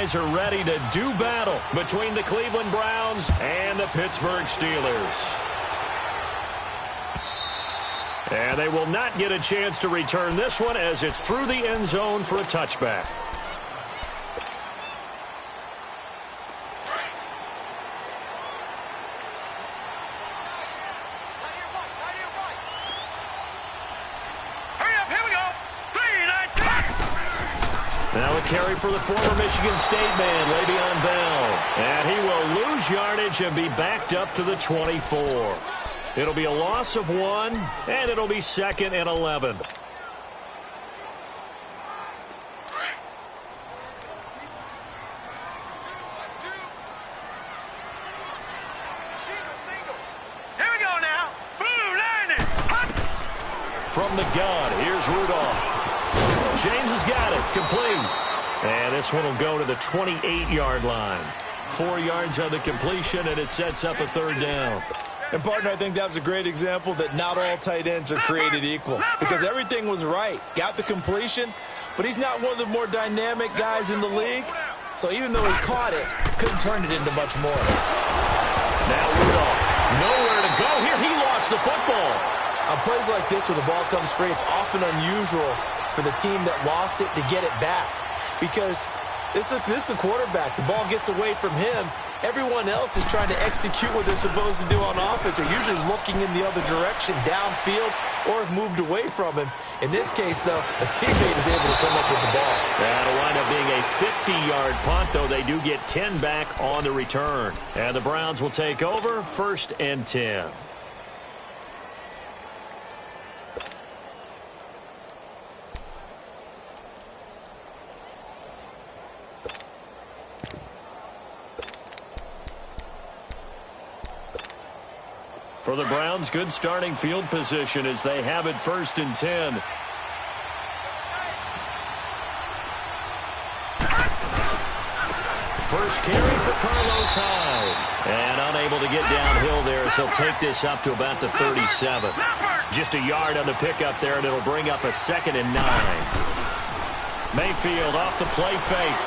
guys are ready to do battle between the Cleveland Browns and the Pittsburgh Steelers. And they will not get a chance to return this one as it's through the end zone for a touchback. Now a carry for the former Michigan State man, Le'Veon Bell. And he will lose yardage and be backed up to the 24. It'll be a loss of 1, and it'll be 2nd and 11. From the gun, here's Rudolph. James has got it, complete. And this one will go to the 28-yard line. 4 yards on the completion, and it sets up a 3rd down. And, partner, I think that was a great example that not all tight ends are created equal. Because everything was right. Got the completion, but he's not one of the more dynamic guys in the league. So even though he caught it, couldn't turn it into much more. Now Rudolph, nowhere to go here. He lost the football. On plays like this where the ball comes free, it's often unusual for the team that lost it to get it back. Because this is the quarterback. The ball gets away from him. Everyone else is trying to execute what they're supposed to do on offense. They're usually looking in the other direction, downfield, or have moved away from him. In this case, though, a teammate is able to come up with the ball. That'll wind up being a 50-yard punt, though they do get 10 back on the return. And the Browns will take over, 1st and 10. For the Browns, good starting field position as they have it 1st and 10. First carry for Carlos Hyde. And unable to get downhill there, so he'll take this up to about the 37. Just a yard on the pickup there, and it'll bring up a 2nd and 9. Mayfield off the play fake.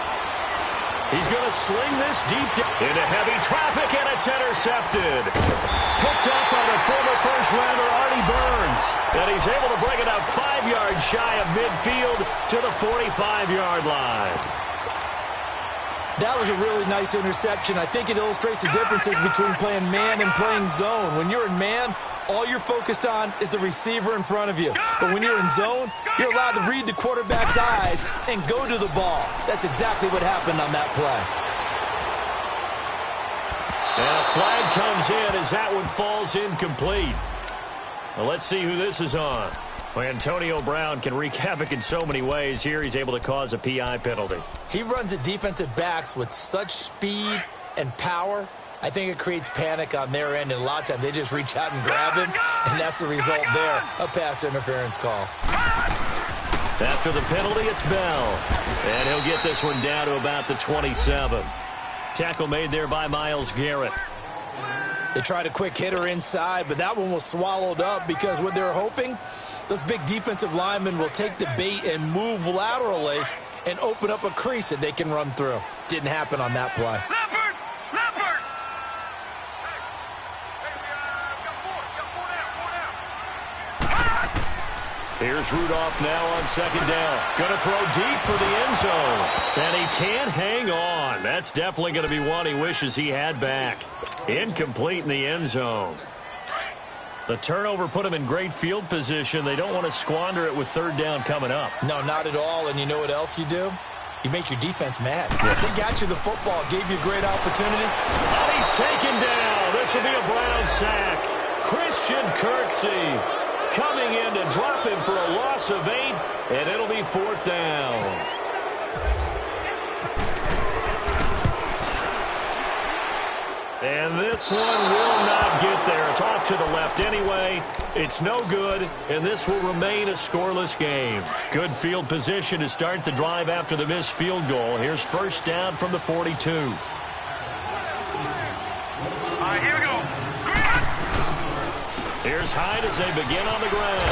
He's going to sling this deep into heavy traffic, and it's intercepted. Picked up by the former first-rounder Artie Burns. And he's able to bring it up 5 yards shy of midfield to the 45-yard line. That was a really nice interception. I think it illustrates the differences between playing man and playing zone. When you're in man, all you're focused on is the receiver in front of you. But when you're in zone, you're allowed to read the quarterback's eyes and go to the ball. That's exactly what happened on that play. And a flag comes in as that one falls incomplete. Well, let's see who this is on. Well, Antonio Brown can wreak havoc in so many ways. Here he's able to cause a PI penalty. He runs at defensive backs with such speed and power. I think it creates panic on their end, and a lot of times they just reach out and grab him, and that's the result there, a pass interference call. After the penalty, it's Bell. And he'll get this one down to about the 27. Tackle made there by Myles Garrett. They tried a quick hitter inside, but that one was swallowed up because what they're hoping, those big defensive linemen will take the bait and move laterally and open up a crease that they can run through. Didn't happen on that play. Here's Rudolph now on 2nd down. Going to throw deep for the end zone. And he can't hang on. That's definitely going to be one he wishes he had back. Incomplete in the end zone. The turnover put him in great field position. They don't want to squander it with 3rd down coming up. No, not at all. And you know what else you do? You make your defense mad. They got you the football, gave you a great opportunity. And he's taken down. This will be a Brown sack. Christian Kirksey coming in to drop him for a loss of 8, and it'll be 4th down. And this one will not get there. It's off to the left anyway. It's no good, and this will remain a scoreless game. Good field position to start the drive after the missed field goal. Here's 1st down from the 42. All right, here we go. Here's Hyde as they begin on the ground.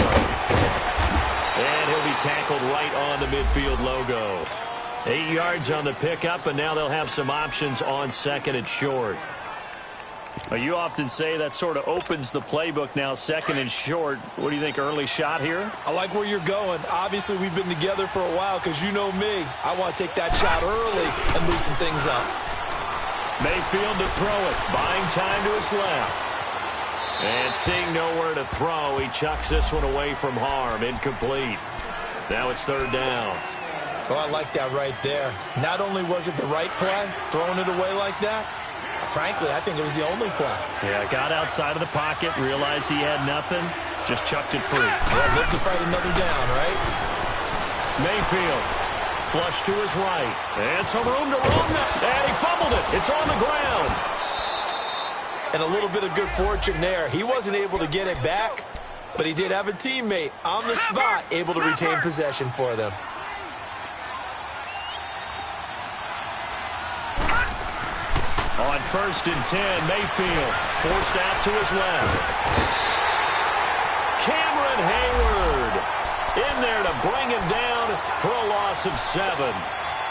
And he'll be tackled right on the midfield logo. 8 yards on the pickup, and now they'll have some options on second and short. Well, you often say that sort of opens the playbook now, second and short. What do you think, early shot here? I like where you're going. Obviously, we've been together for a while because you know me. I want to take that shot early and loosen things up. Mayfield to throw it. Buying time to his left. And seeing nowhere to throw, he chucks this one away from harm. Incomplete. Now it's third down. Oh, I like that right there. Not only was it the right play, throwing it away like that, frankly, I think it was the only play. Yeah, got outside of the pocket, realized he had nothing, just chucked it free. Well, live to fight another down, right? Mayfield, flush to his right. And some room to run. And he fumbled it. It's on the ground. And a little bit of good fortune there. He wasn't able to get it back, but he did have a teammate on the spot able to retain possession for them. On 1st and 10, Mayfield forced out to his left. Cameron Hayward in there to bring him down for a loss of 7.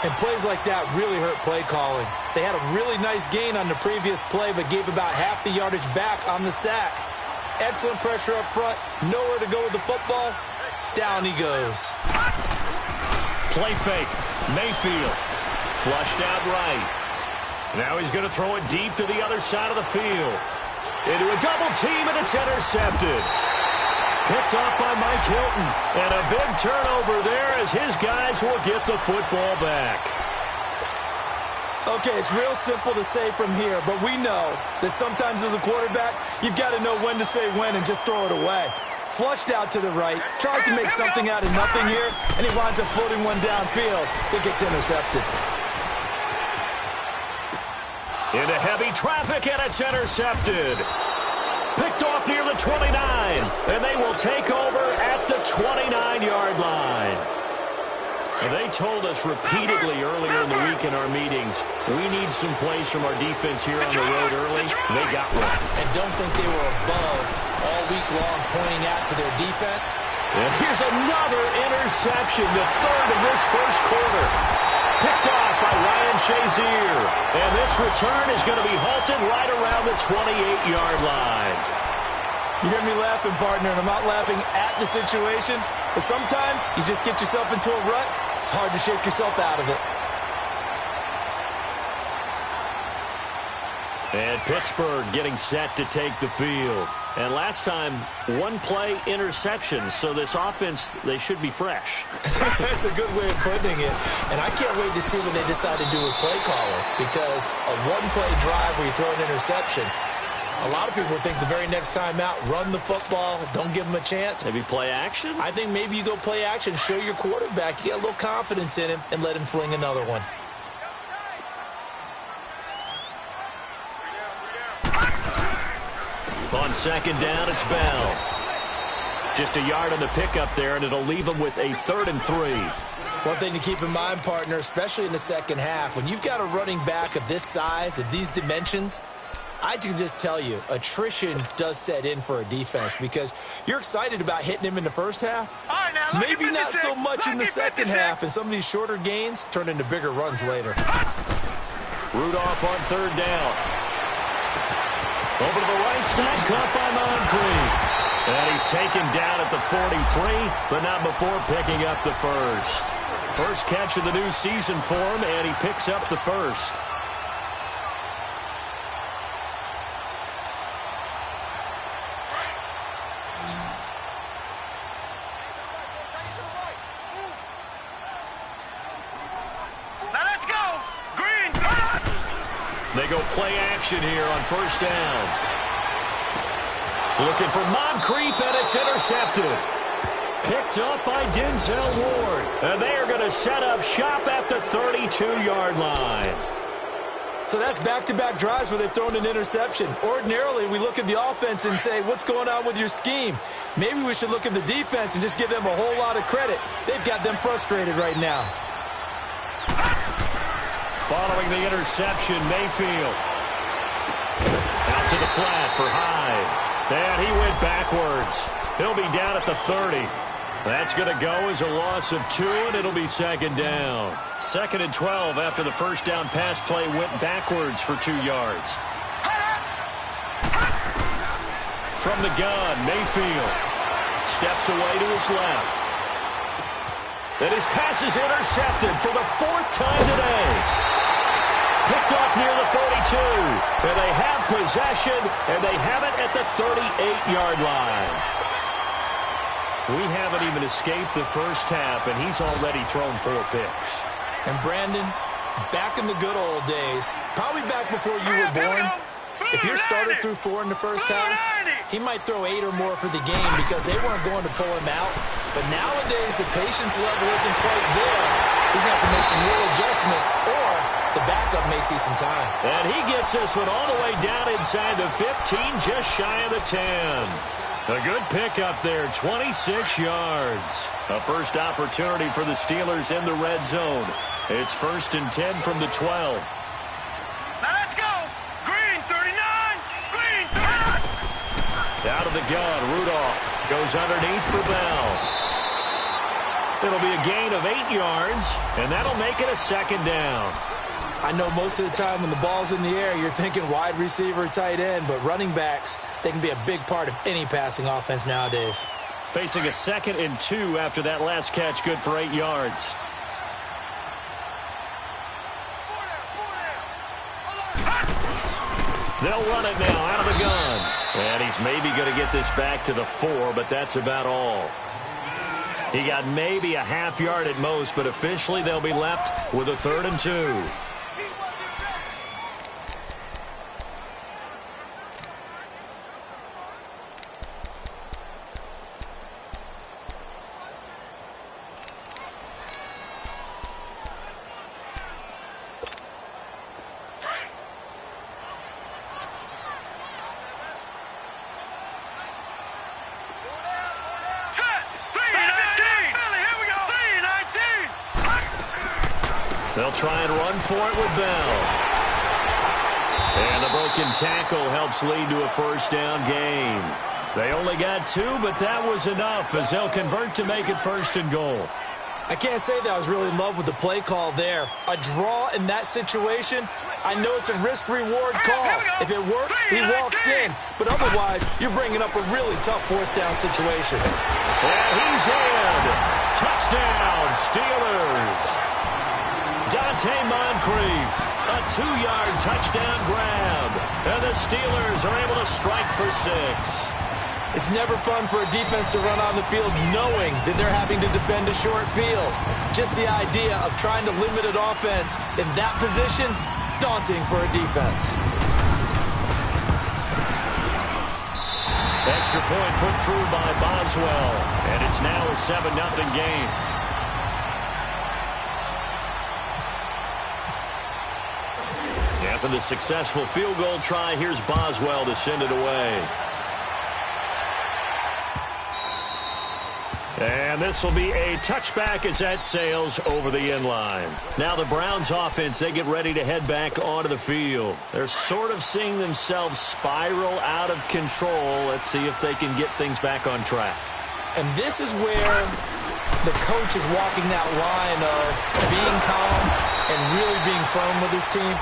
And plays like that really hurt play calling. They had a really nice gain on the previous play, but gave about half the yardage back on the sack. Excellent pressure up front. Nowhere to go with the football. Down he goes. Play fake. Mayfield flushed out right. Now he's going to throw it deep to the other side of the field. Into a double team, and it's intercepted. Picked off by Mike Hilton. And a big turnover there as his guys will get the football back. Okay, it's real simple to say from here, but we know that sometimes as a quarterback, you've got to know when to say when and just throw it away. Flushed out to the right, tries to make something out of nothing here, and he winds up floating one downfield that gets intercepted. Into heavy traffic, and it's intercepted. Picked off near the 29, and they will take over at the 29-yard line. And they told us repeatedly earlier in the week in our meetings, we need some plays from our defense here on the road early. They got one. And don't think they were above all week long pointing out to their defense. And here's another interception, the third of this first quarter. Picked off by Ryan Shazier. And this return is going to be halted right around the 28-yard line. You hear me laughing, partner, and I'm not laughing at the situation, but sometimes you just get yourself into a rut. It's hard to shake yourself out of it. And Pittsburgh getting set to take the field. And last time, one play interception, so this offense, they should be fresh. That's a good way of putting it. And I can't wait to see what they decide to do with play calling, because a one-play drive where you throw an interception, a lot of people would think the very next time out, run the football, don't give them a chance. Maybe play action? I think maybe you go play action, show your quarterback, you get a little confidence in him, and let him fling another one. On second down, it's Bell. Just a yard on the pickup there, and it'll leave him with a 3rd and 3. One thing to keep in mind, partner, especially in the second half, when you've got a running back of this size, of these dimensions, I can just tell you, attrition does set in for a defense because you're excited about hitting him in the first half. Maybe not so much in the second half, and some of these shorter gains turn into bigger runs later. Rudolph on 3rd down. Over to the right side, caught by Moncrief. And he's taken down at the 43, but not before picking up the first. First catch of the new season for him, and he picks up the first. They go play action here on 1st down. Looking for Moncrief, and it's intercepted. Picked up by Denzel Ward. And they are going to set up shop at the 32-yard line. So that's back-to-back drives where they've thrown an interception. Ordinarily, we look at the offense and say, what's going on with your scheme? Maybe we should look at the defense and just give them a whole lot of credit. They've got them frustrated right now. Following the interception, Mayfield. Out to the flat for Hyde. And he went backwards. He'll be down at the 30. That's going to go as a loss of 2, and it'll be second down. 2nd and 12 after the first down pass play went backwards for 2 yards. From the gun, Mayfield steps away to his left. And his pass is intercepted for the 4th time today. Picked off near the 42. And they have possession, and they have it at the 38-yard line. We haven't even escaped the first half, and he's already thrown 4 picks. And Brandon, back in the good old days, probably back before you were born, if your starter threw 4 in the first half, he might throw 8 or more for the game because they weren't going to pull him out. But nowadays, the patience level isn't quite there. He's going to have to make some real adjustments, or the backup may see some time. And he gets this one all the way down inside the 15, just shy of the 10. A good pickup there, 26 yards. A first opportunity for the Steelers in the red zone. It's 1st and 10 from the 12. Now let's go. Green 39. Green 39. Out of the gun, Rudolph goes underneath for Bell. It'll be a gain of 8 yards, and that'll make it a 2nd down. I know most of the time when the ball's in the air, you're thinking wide receiver, tight end, but running backs, they can be a big part of any passing offense nowadays. Facing a 2nd and 2 after that last catch, good for 8 yards. They'll run it now out of the gun. And he's maybe going to get this back to the 4, but that's about all. He got maybe a half yard at most, but officially they'll be left with a 3rd and 2. They'll try and run for it with Bell. And the broken tackle helps lead to a first down gain. They only got 2, but that was enough as they'll convert to make it 1st and goal. I can't say that I was really in love with the play call there. A draw in that situation, I know it's a risk-reward call. If it works, he walks in. But otherwise, you're bringing up a really tough 4th down situation. And he's in. Touchdown, Steelers. Dante Moncrief, a 2-yard touchdown grab. And the Steelers are able to strike for 6. It's never fun for a defense to run on the field knowing that they're having to defend a short field. Just the idea of trying to limit an offense in that position, daunting for a defense. Extra point put through by Boswell. And it's now a 7-0 game. After the successful field goal try, here's Boswell to send it away. And this will be a touchback as that sails over the end line. Now the Browns offense, they get ready to head back onto the field. They're sort of seeing themselves spiral out of control. Let's see if they can get things back on track. And this is where the coach is walking that line of being calm and really being firm with his team.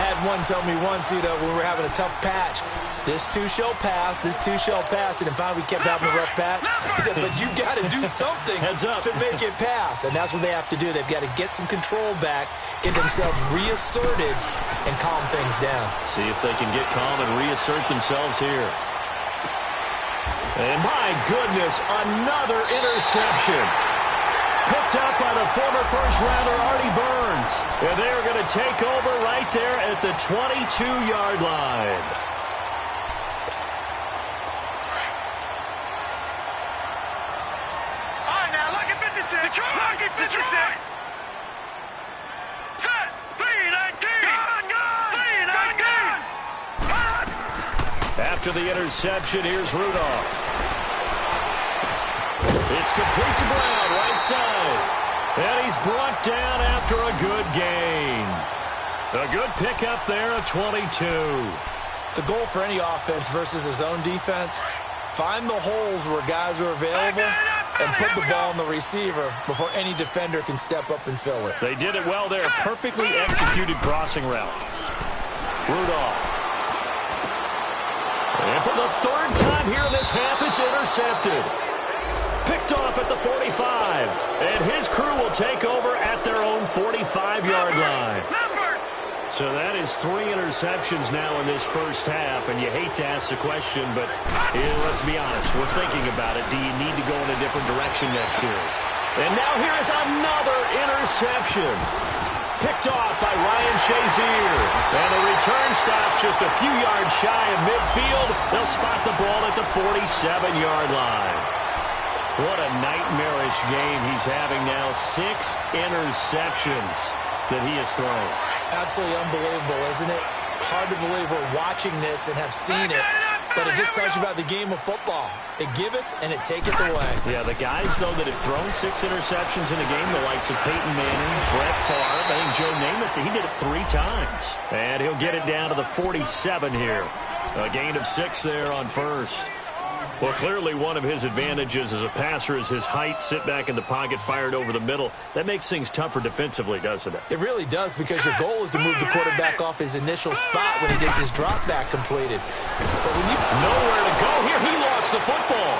Had one tell me once, when we were having a tough patch, this too shall pass, this too shall pass, and then finally we kept having a rough patch. He said, but you got to do something to make it pass, and that's what they have to do. They've got to get some control back, get themselves reasserted, and calm things down. See if they can get calm and reassert themselves here. And my goodness, another interception. Picked up by the former first-rounder Artie Burns. And they're going to take over right there at the 22-yard line. All right, now, look at 56. Detroit. Look at 56. Set. 3-19. Gun. 3-19. After the interception, here's Rudolph. It's complete to Brown, right side. And he's brought down after a good gain. A good pickup there at 22. The goal for any offense versus his own defense, find the holes where guys are available and put the ball on the receiver before any defender can step up and fill it. They did it well there. Perfectly executed crossing route. Rudolph. And for the third time here in this half, it's intercepted. Picked off at the 45. And his crew will take over at their own 45-yard line. So that is 3 interceptions now in this first half. And you hate to ask the question, but let's be honest. We're thinking about it. Do you need to go in a different direction next year? And now here is another interception. Picked off by Ryan Shazier. And the return stops just a few yards shy of midfield. They'll spot the ball at the 47-yard line. What a nightmarish game he's having now. 6 interceptions that he has thrown. Absolutely unbelievable, isn't it? Hard to believe we're watching this and have seen it. But it just tells you about the game of football. It giveth and it taketh away. Yeah, the guys, though, that have thrown 6 interceptions in a game, the likes of Peyton Manning, Brett Favre, I think Joe Namath, he did it 3 times. And he'll get it down to the 47 here. A gain of 6 there on first. Well, clearly one of his advantages as a passer is his height. Sit back in the pocket, fired over the middle. That makes things tougher defensively, doesn't it? It really does, because your goal is to move the quarterback off his initial spot when he gets his drop back completed. But when you nowhere to go here, he lost the football.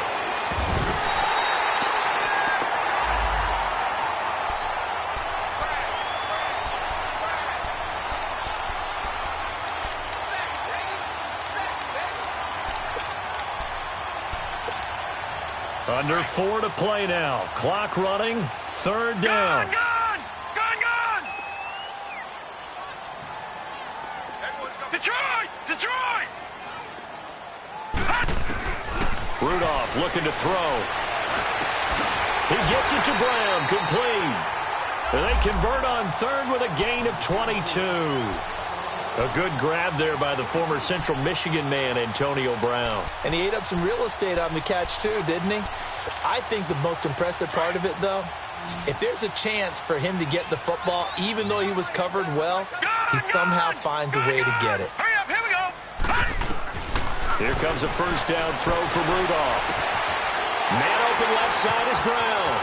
Under 4 to play now. Clock running. 3rd down. Gun! Detroit! Rudolph looking to throw. He gets it to Brown. Complete. They convert on 3rd with a gain of 22. A good grab there by the former Central Michigan man, Antonio Brown. And he ate up some real estate on the catch, too, didn't he? I think the most impressive part of it, though, if there's a chance for him to get the football, even though he was covered well, he somehow finds a way to get it. Hurry up, here we go. Here comes a first down throw for Rudolph. Man open left side is Brown.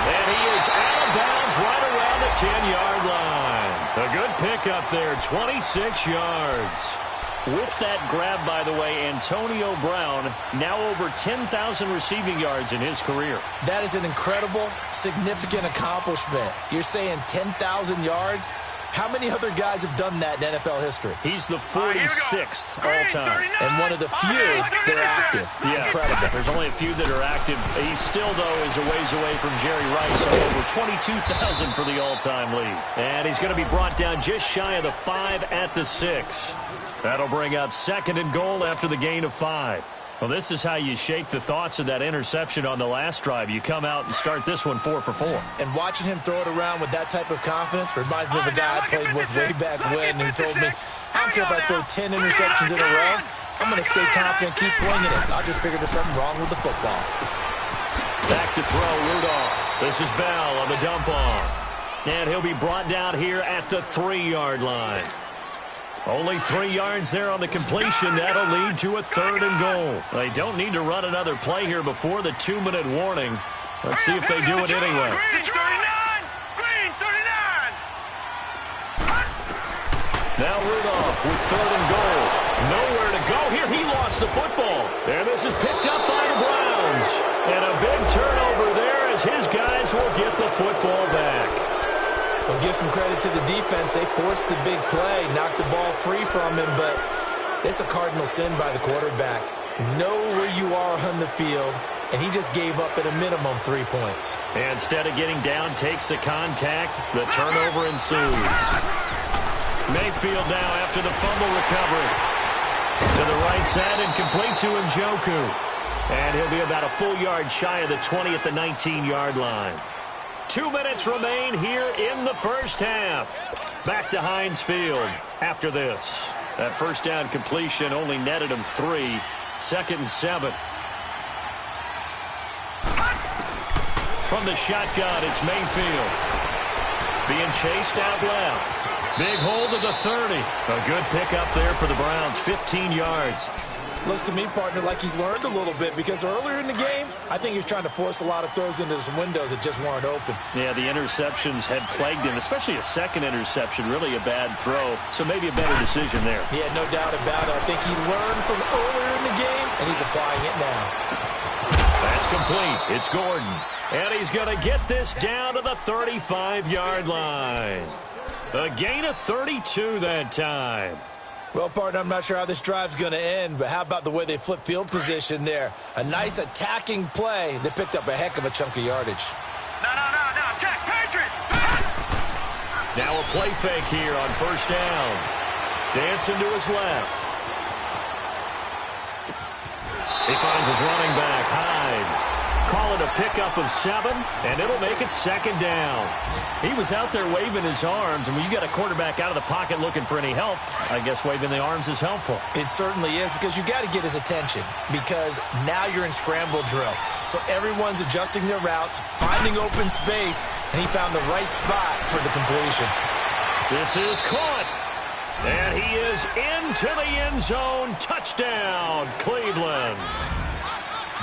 And he is out of bounds right around the 10-yard line. A good pickup there, 26 yards. With that grab, by the way, Antonio Brown now over 10,000 receiving yards in his career. That is an incredible, significant accomplishment. You're saying 10,000 yards? How many other guys have done that in NFL history? He's the 46th all-time. And one of the few that are active. Yeah, incredible. There's only a few that are active. He still, though, is a ways away from Jerry Rice, so over 22,000 for the all-time lead. And he's going to be brought down just shy of the 5 at the 6. That'll bring up 2nd and goal after the gain of 5. Well, this is how you shape the thoughts of that interception on the last drive. You come out and start this one 4 for 4. And watching him throw it around with that type of confidence reminds me of a guy I played with way back when who told me, I don't care if I throw 10 interceptions in a row. I'm going to stay confident, keep flinging it. I just figured there's something wrong with the football. Back to throw, Rudolph. This is Bell on the dump off. And he'll be brought down here at the 3-yard line. Only 3 yards there on the completion. That'll lead to a 3rd and goal. They don't need to run another play here before the 2-minute warning. Let's see if they do it anyway. Green 39! Now Rudolph with 3rd and goal. Nowhere to go here. He lost the football. And this is picked up by the Browns. And a big turnover there as his guys will get the football back. We'll give some credit to the defense. They forced the big play, knocked the ball free from him, but it's a cardinal sin by the quarterback. Know where you are on the field, and he just gave up at a minimum 3 points. And instead of getting down, takes the contact. The turnover ensues. Mayfield now after the fumble recovery. To the right side and complete to Njoku. And he'll be about a full yard shy of the 20 at the 19-yard line. 2 minutes remain here in the first half. Back to Heinz Field after this. That first down completion only netted him 3. 2nd and 7. From the shotgun, it's Mayfield. Being chased out left. Big hold of the 30. A good pickup there for the Browns. 15 yards. Looks to me, partner, like he's learned a little bit because earlier in the game, I think he was trying to force a lot of throws into some windows that just weren't open. Yeah, the interceptions had plagued him, especially a second interception, really a bad throw. So maybe a better decision there. Yeah, no doubt about it. I think he learned from earlier in the game, and he's applying it now. That's complete. It's Gordon. And he's going to get this down to the 35-yard line. A gain of 32 that time. Well, partner, I'm not sure how this drive's going to end, but how about the way they flip field position there? A nice attacking play that picked up a heck of a chunk of yardage. No. Check. Patriot. Now a play fake here on first down. Dancing to his left. He finds his running back, Hyde. Call it a pickup of 7, and it'll make it second down. He was out there waving his arms, and when you got a quarterback out of the pocket looking for any help, I guess waving the arms is helpful. It certainly is, because you got to get his attention, because now you're in scramble drill. So everyone's adjusting their routes, finding open space, and he found the right spot for the completion. This is caught, and he is into the end zone. Touchdown, Cleveland.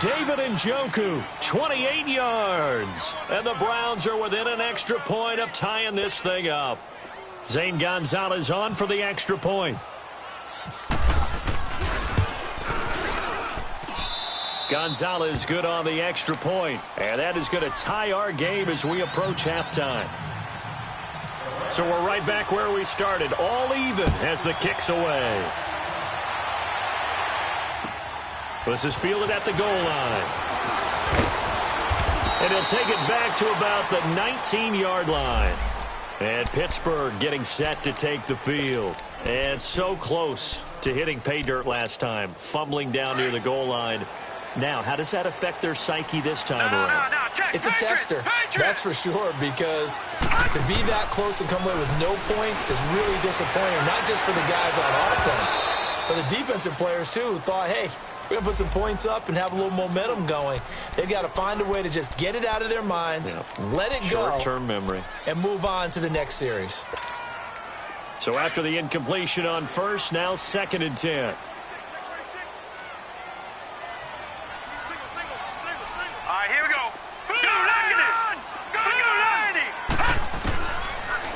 David Njoku, 28 yards. And the Browns are within an extra point of tying this thing up. Zane Gonzalez on for the extra point. Gonzalez good on the extra point. And that is going to tie our game as we approach halftime. So we're right back where we started. All even as the kick's away. This is fielded at the goal line. And he'll take it back to about the 19-yard line. And Pittsburgh getting set to take the field. And so close to hitting pay dirt last time. Fumbling down near the goal line. Now, how does that affect their psyche this time around? It's a tester, that's for sure, because to be that close and come away with no points is really disappointing, not just for the guys on offense, but the defensive players, too, who thought, hey, we're going to put some points up and have a little momentum going. They've got to find a way to just get it out of their minds, let it go, short-term memory, and move on to the next series. So after the incompletion on first, now 2nd and 10. All right, here we go.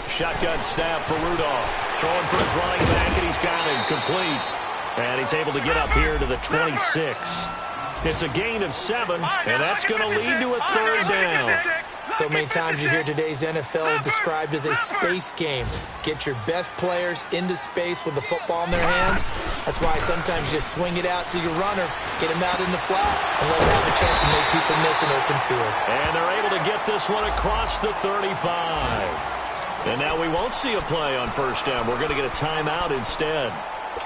Shotgun snap for Rudolph. Throwing for his running back, and he's got it complete. And he's able to get up here to the 26. It's a gain of 7, and that's going to lead to a 3rd down. So many times you hear today's NFL described as a space game. Get your best players into space with the football in their hands. That's why sometimes you just swing it out to your runner, get him out in the flat, and let him have a chance to make people miss an open field. And they're able to get this one across the 35. And now we won't see a play on first down. We're going to get a timeout instead,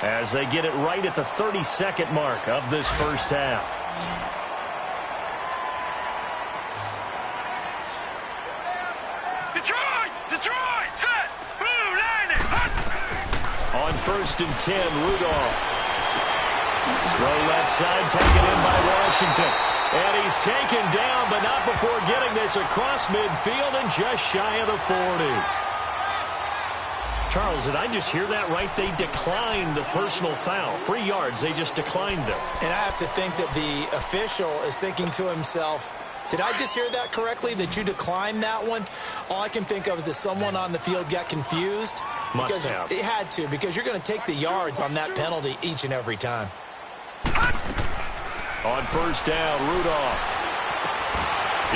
as they get it right at the 32nd mark of this first half. Detroit, set, blue, landing, hut. On 1st and 10, Rudolph. Throw left side, taken in by Washington. And he's taken down, but not before getting this across midfield and just shy of the 40. Charles, did I just hear that right? They declined the personal foul. 3 yards, they just declined it. And I have to think that the official is thinking to himself, did I just hear that correctly, that you declined that one? All I can think of is that someone on the field got confused. Must have. It had to, because you're going to take the yards on that penalty each and every time. On first down, Rudolph.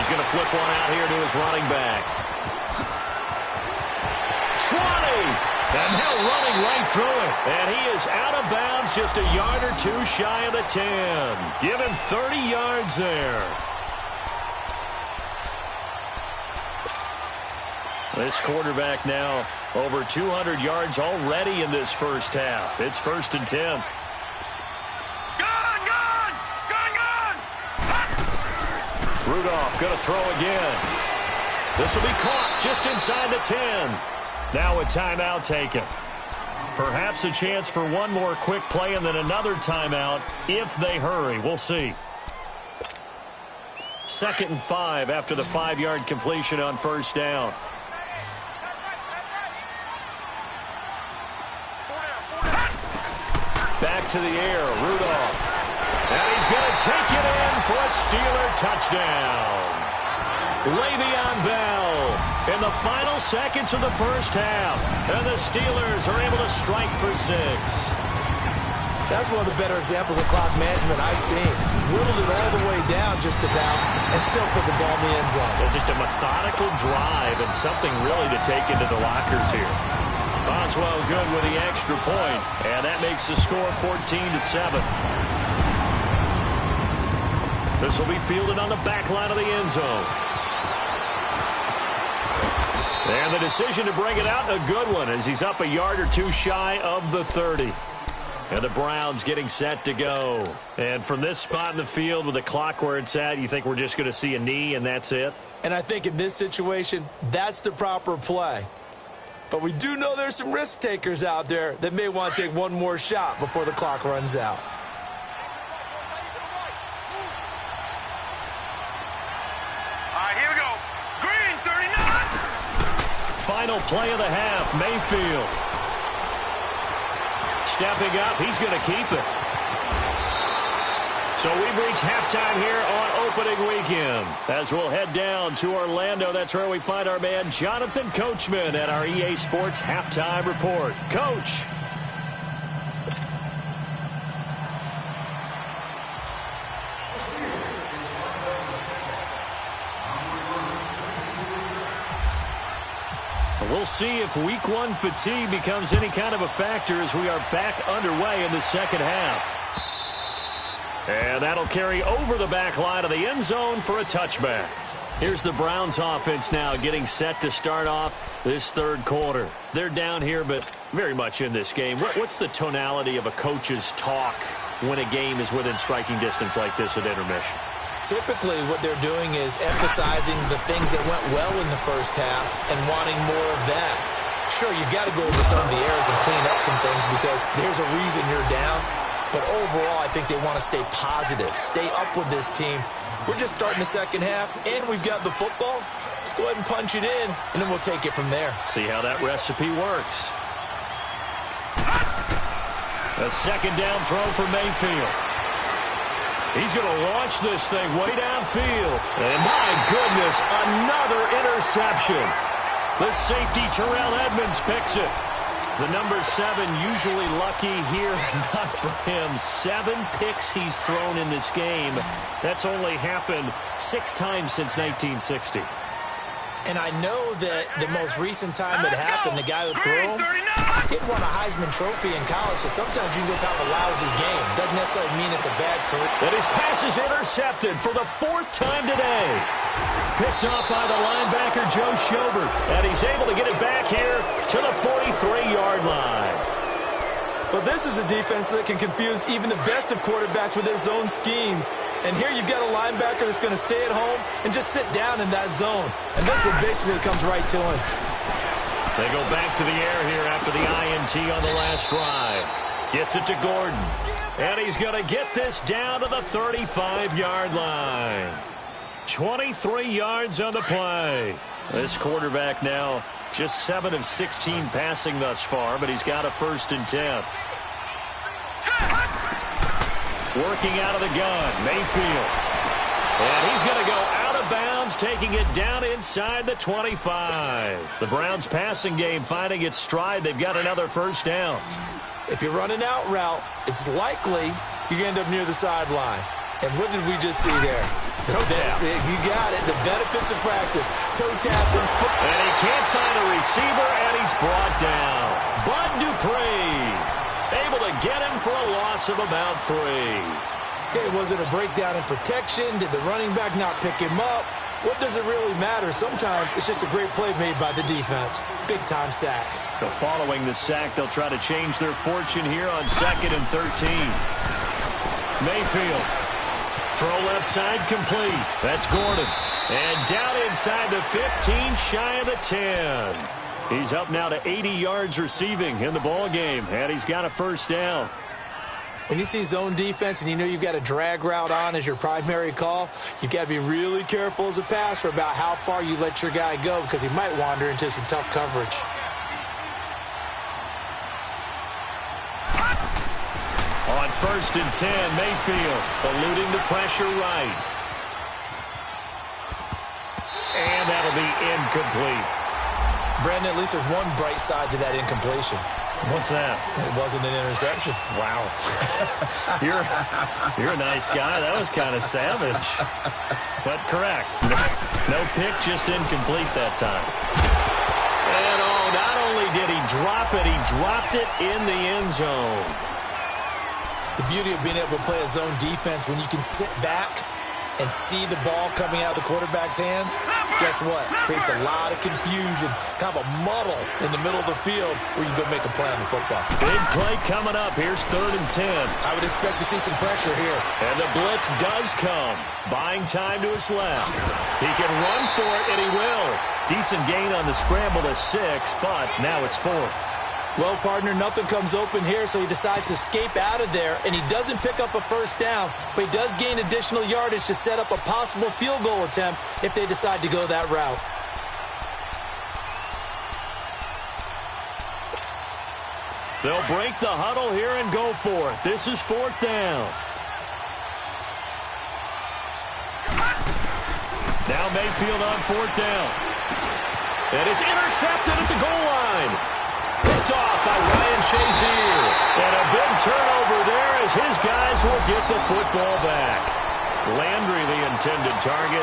He's going to flip one out here to his running back. 20! And now running right through it. And he is out of bounds, just a yard or 2 shy of the 10. Give him 30 yards there. This quarterback now over 200 yards already in this first half. It's 1st and 10. Rudolph going to throw again. This will be caught just inside the 10. Now a timeout taken. Perhaps a chance for one more quick play and then another timeout if they hurry. We'll see. 2nd and 5 after the 5-yard completion on first down. Back to the air, Rudolph. And he's going to take it in for a Steeler touchdown. Le'Veon Bell in the final seconds of the first half. And the Steelers are able to strike for 6. That's one of the better examples of clock management I've seen. Whittled it all the way down just about and still put the ball in the end zone. Well, just a methodical drive and something really to take into the lockers here. Boswell good with the extra point, and that makes the score 14-7. This will be fielded on the back line of the end zone. And the decision to bring it out, a good one, as he's up a yard or two shy of the 30. And the Browns getting set to go. And from this spot in the field with the clock where it's at, you think we're just going to see a knee and that's it? And I think in this situation, that's the proper play. But we do know there's some risk takers out there that may want to take one more shot before the clock runs out. All right, here we go. Green, 39. Final play of the half, Mayfield. Stepping up, he's going to keep it. So we've reached halftime here on opening weekend. As we'll head down to Orlando, that's where we find our man Jonathan Coachman at our EA Sports Halftime Report. Coach. We'll see if week one fatigue becomes any kind of a factor as we are back underway in the second half. And that'll carry over the back line of the end zone for a touchback. Here's the Browns offense now getting set to start off this third quarter. They're down here, but very much in this game. What's the tonality of a coach's talk when a game is within striking distance like this at intermission? Typically, what they're doing is emphasizing the things that went well in the first half and wanting more of that. Sure, you've got to go over some of the errors and clean up some things because there's a reason you're down. But overall, I think they want to stay positive, stay up with this team. We're just starting the second half, and we've got the football. Let's go ahead and punch it in, and then we'll take it from there. See how that recipe works. A second down throw for Mayfield. He's going to launch this thing way downfield. And my goodness, another interception. The safety, Terrell Edmonds, picks it. The number 7 usually lucky here. Not for him. 7 picks he's thrown in this game. That's only happened 6 times since 1960. And I know that the most recent time it happened, the guy who threw him, he won a Heisman Trophy in college, so sometimes you just have a lousy game. Doesn't necessarily mean it's a bad career. And his pass is intercepted for the 4th time today. Picked off by the linebacker, Joe Schobert. And he's able to get it back here to the 43-yard line. Well, this is a defense that can confuse even the best of quarterbacks with their zone schemes. And here you've got a linebacker that's going to stay at home and just sit down in that zone. And this one basically comes right to him. They go back to the air here after the INT on the last drive. Gets it to Gordon. And he's going to get this down to the 35-yard line. 23 yards on the play. This quarterback now just 7 of 16 passing thus far, but he's got a 1st and 10. Working out of the gun, Mayfield. And he's going to go out of bounds, taking it down inside the 25. The Browns passing game finding its stride. They've got another 1st down. If you're running out route, it's likely you're going to end up near the sideline. And what did we just see there? Toe tap. You got it. The benefits of practice. Toe tap. And he can't find a receiver, and he's brought down. Bud Dupree able to get him for a loss of about 3. Okay, was it a breakdown in protection? Did the running back not pick him up? What does it really matter? Sometimes it's just a great play made by the defense. Big-time sack. So following the sack, they'll try to change their fortune here on 2nd and 13. Mayfield. Throw left side complete. That's Gordon. And down inside the 15, shy of the 10. He's up now to 80 yards receiving in the ball game, and he's got a 1st down. When you see zone defense and you know you've got a drag route on as your primary call, you've got to be really careful as a passer about how far you let your guy go because he might wander into some tough coverage. On 1st and 10, Mayfield eluding the pressure right. And that'll be incomplete. Brandon, at least there's one bright side to that incompletion. What's that? It wasn't an interception. Wow. You're a nice guy. That was kind of savage. But correct. No pick, just incomplete that time. And not only did he drop it, he dropped it in the end zone. The beauty of being able to play a zone defense when you can sit back and see the ball coming out of the quarterback's hands, guess what? Creates a lot of confusion, kind of a muddle in the middle of the field where you go make a play on the football. Big play coming up. Here's 3rd and 10. I would expect to see some pressure here. And the blitz does come. Buying time to his left. He can run for it, and he will. Decent gain on the scramble to 6, but now it's 4th. Well, partner, nothing comes open here, so he decides to escape out of there, and he doesn't pick up a first down, but he does gain additional yardage to set up a possible field goal attempt if they decide to go that route. They'll break the huddle here and go for it. This is 4th down. Now Mayfield on 4th down. And it's intercepted at the goal line. Picked off by Ryan Shazier. And a big turnover there as his guys will get the football back. Landry the intended target.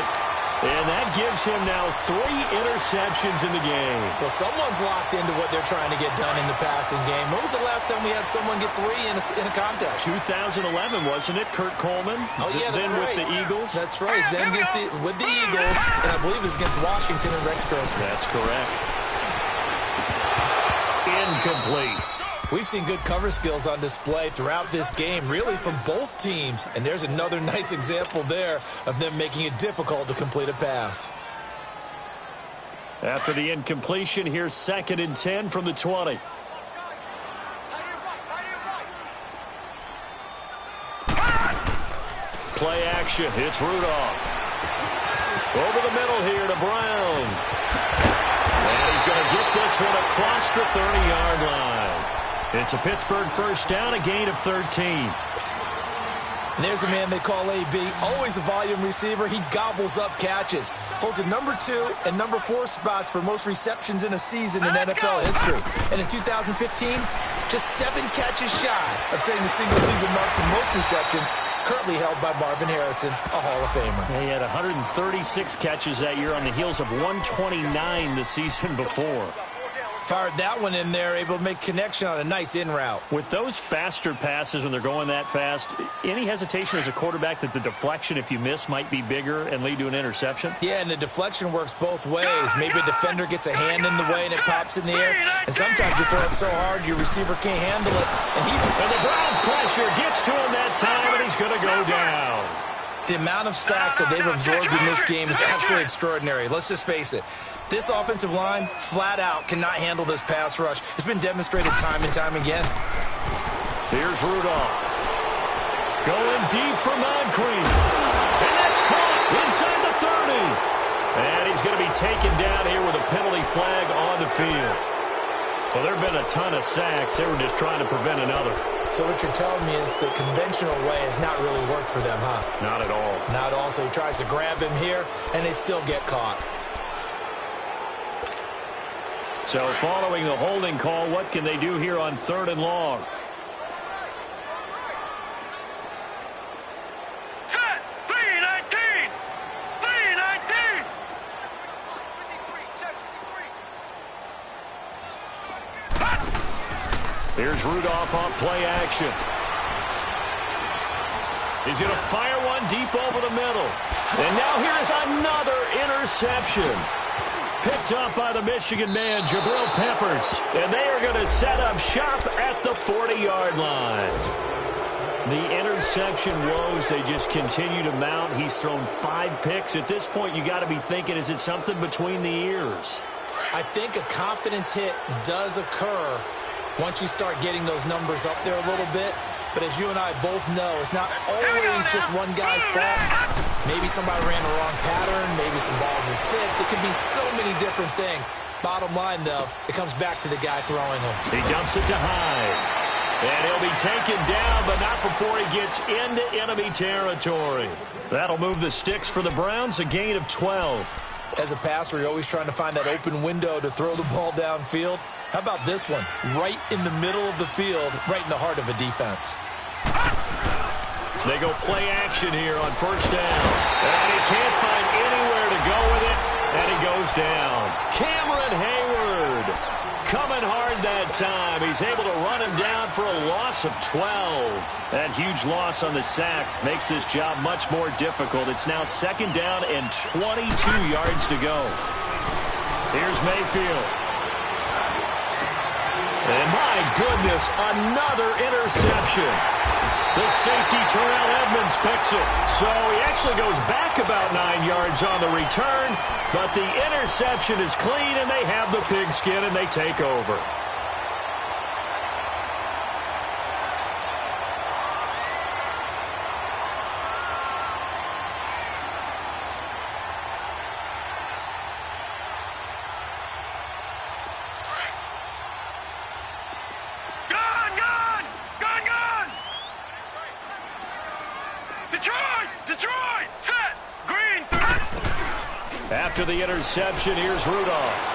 And that gives him now 3 interceptions in the game. Well, someone's locked into what they're trying to get done in the passing game. When was the last time we had someone get 3 in a contest? 2011, wasn't it? Kurt Coleman? Oh, yeah, that's then right. With the Eagles? That's right. Then with the Eagles, and I believe it's against Washington and Rex Grossman. That's correct. Incomplete. We've seen good cover skills on display throughout this game, really from both teams. And there's another nice example there of them making it difficult to complete a pass. After the incompletion, here's 2nd and 10 from the 20. Play action. It's Rudolph. Over the middle here to Brown. And he's going to get this one across the 30-yard line. It's a Pittsburgh first down, a gain of 13. And there's a man they call AB, always a volume receiver. He gobbles up catches. Holds the number 2 and number 4 spots for most receptions in a season in NFL history. And in 2015, just 7 catches shy of setting the single-season mark for most receptions, currently held by Marvin Harrison, a Hall of Famer. He had 136 catches that year on the heels of 129 the season before. Fired that one in there, able to make connection on a nice in route. With those faster passes when they're going that fast, any hesitation as a quarterback that the deflection, if you miss, might be bigger and lead to an interception? Yeah, and the deflection works both ways. Maybe a defender gets a hand in the way and it pops in the air. And sometimes you throw it so hard your receiver can't handle it. And the Browns pressure gets to him that time, and he's going to go down. The amount of sacks that they've absorbed in this game is absolutely extraordinary. Let's just face it. This offensive line, flat out, cannot handle this pass rush. It's been demonstrated time and time again. Here's Rudolph. Going deep for Moncrief. And that's caught inside the 30. And he's going to be taken down here with a penalty flag on the field. Well, there have been a ton of sacks. They were just trying to prevent another. So what you're telling me is the conventional way has not really worked for them, huh? Not at all. Not at all. So he tries to grab him here, and they still get caught. So following the holding call, what can they do here on 3rd and long? Set! 3-19! 3-19! Here's Rudolph on play action. He's going to fire one deep over the middle. And now here's another interception. Picked up by the Michigan man, Jabril Peppers. And they are going to set up shop at the 40-yard line. The interception woes, they just continue to mount. He's thrown 5 picks. At this point, you got to be thinking, is it something between the ears? I think a confidence hit does occur once you start getting those numbers up there a little bit. But as you and I both know, it's not always just one guy's fault. Maybe somebody ran the wrong pattern. Maybe some balls were tipped. It could be so many different things. Bottom line, though, it comes back to the guy throwing them. He dumps it to Hyde. And he'll be be taken down, but not before he gets into enemy territory. That'll move the sticks for the Browns, a gain of 12. As a passer, you're always trying to find that open window to throw the ball downfield. How about this one? Right in the middle of the field, right in the heart of a defense. They go play action here on first down. And he can't find anywhere to go with it, and he goes down. Cameron Hayward coming hard that time. He's able to run him down for a loss of 12. That huge loss on the sack makes this job much more difficult. It's now second down and 22 yards to go. Here's Mayfield. And my goodness, another interception. The safety, Terrell Edmonds, picks it. So he actually goes back about 9 yards on the return, but the interception is clean, and they have the pigskin, and they take over. Detroit, set, green, 3. After the interception, here's Rudolph.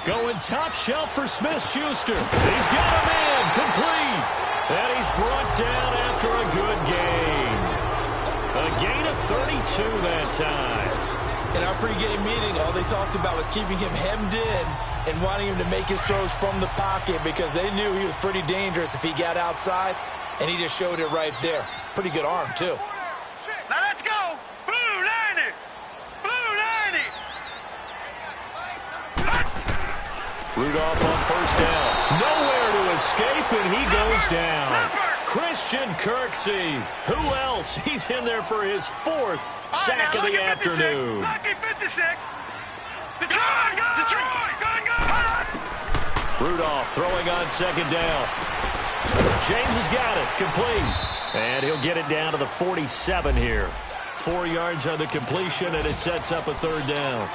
Going top shelf for Smith-Schuster. He's got a man, complete. And he's brought down after a good gain. A gain of 32 that time. In our pregame meeting, all they talked about was keeping him hemmed in and wanting him to make his throws from the pocket because they knew he was pretty dangerous if he got outside, and he just showed it right there. Pretty good arm, too. Now let's go. Blue 90. Blue 90. Rudolph on first down. Nowhere to escape, and he goes down. Christian Kirksey. Who else? He's in there for his 4th sack of the afternoon. Lucky 56. Detroit, Detroit, go. Rudolph throwing on second down. James has got it. Complete. And he'll get it down to the 47 here. 4 yards on the completion, and it sets up a third down.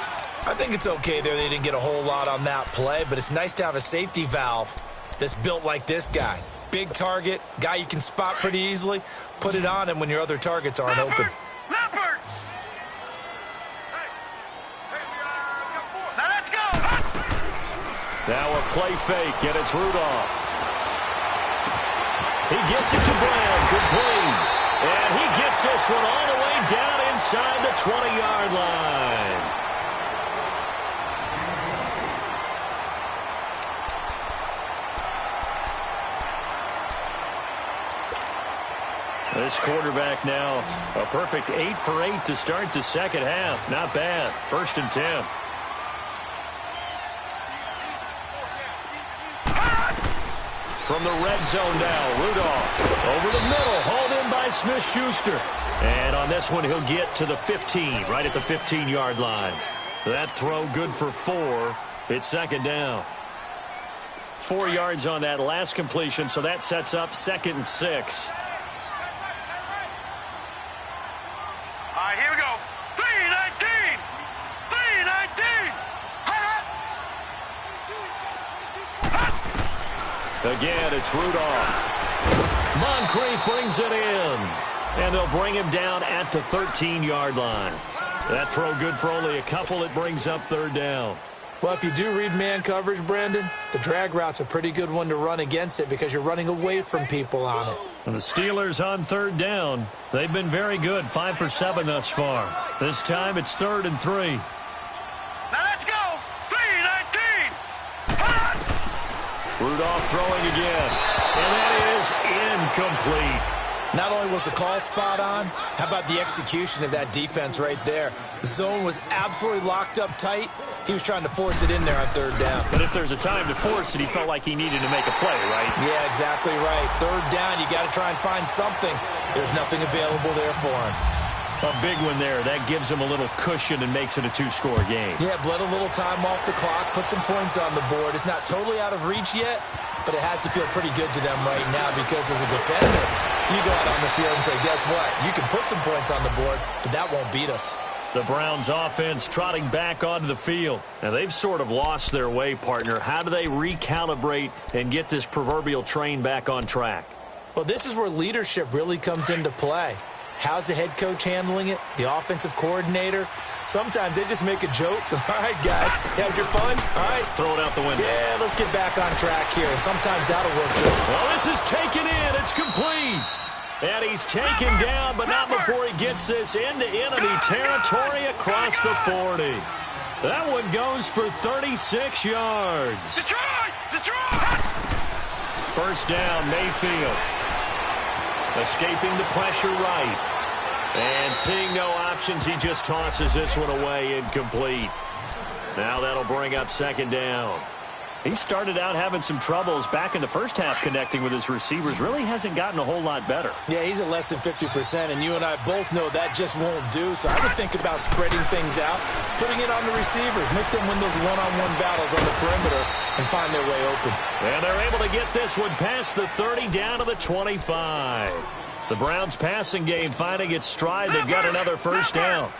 I think it's okay there. They didn't get a whole lot on that play, but it's nice to have a safety valve that's built like this guy. Big target, guy you can spot pretty easily. Put it on him when your other targets aren't open. Leopard. Now let's go. Now a play fake, and it's Rudolph. He gets it to Brown, complete. And he gets this one all the way down inside the 20-yard line. This quarterback now, a perfect 8 for 8 to start the second half. Not bad. 1st and 10. From the red zone now, Rudolph over the middle, hauled in by Smith-Schuster. And on this one, he'll get to the 15, right at the 15-yard line. That throw good for 4. It's second down. 4 yards on that last completion, so that sets up 2nd and 6. All right, here we go. 319. 319. Again, it's Rudolph. Moncrief brings it in. And they'll bring him down at the 13-yard line. That throw good for only a couple. It brings up third down. Well, if you do read man coverage, Brandon, the drag route's a pretty good one to run against it because you're running away from people on it. And the Steelers on third down. They've been very good, 5 for 7 thus far. This time it's 3rd and 3. Now let's go. 319. Rudolph throwing again. And that is incomplete. Not only was the call spot on, how about the execution of that defense right there? The zone was absolutely locked up tight. He was trying to force it in there on third down. But if there's a time to force it, he felt like he needed to make a play, right? Yeah, exactly right. Third down, you got to try and find something. There's nothing available there for him. A big one there. That gives him a little cushion and makes it a 2-score game. Yeah, bled a little time off the clock, put some points on the board. It's not totally out of reach yet, but it has to feel pretty good to them right now because as a defender, you go out on the field and say, guess what? You can put some points on the board, but that won't beat us. The Browns offense trotting back onto the field. Now, they've sort of lost their way, partner. How do they recalibrate and get this proverbial train back on track? Well, this is where leadership really comes into play. How's the head coach handling it? The offensive coordinator? Sometimes they just make a joke. All right, guys, have your fun? All right. Throw it out the window. Yeah, let's get back on track here. And sometimes that'll work just well. This is taken in. It's complete. And he's taken down, but not before he gets this into enemy territory across the 40. That one goes for 36 yards. Detroit! Detroit! First down, Mayfield. Escaping the pressure right. And seeing no options, he just tosses this one away incomplete. Now that'll bring up second down. He started out having some troubles back in the first half connecting with his receivers. Really hasn't gotten a whole lot better. Yeah, he's at less than 50%, and you and I both know that just won't do. So I would think about spreading things out, putting it on the receivers, make them win those one-on-one battles on the perimeter, and find their way open. And they're able to get this one past the 30 down to the 25. The Browns passing game finding its stride. They've got another first down.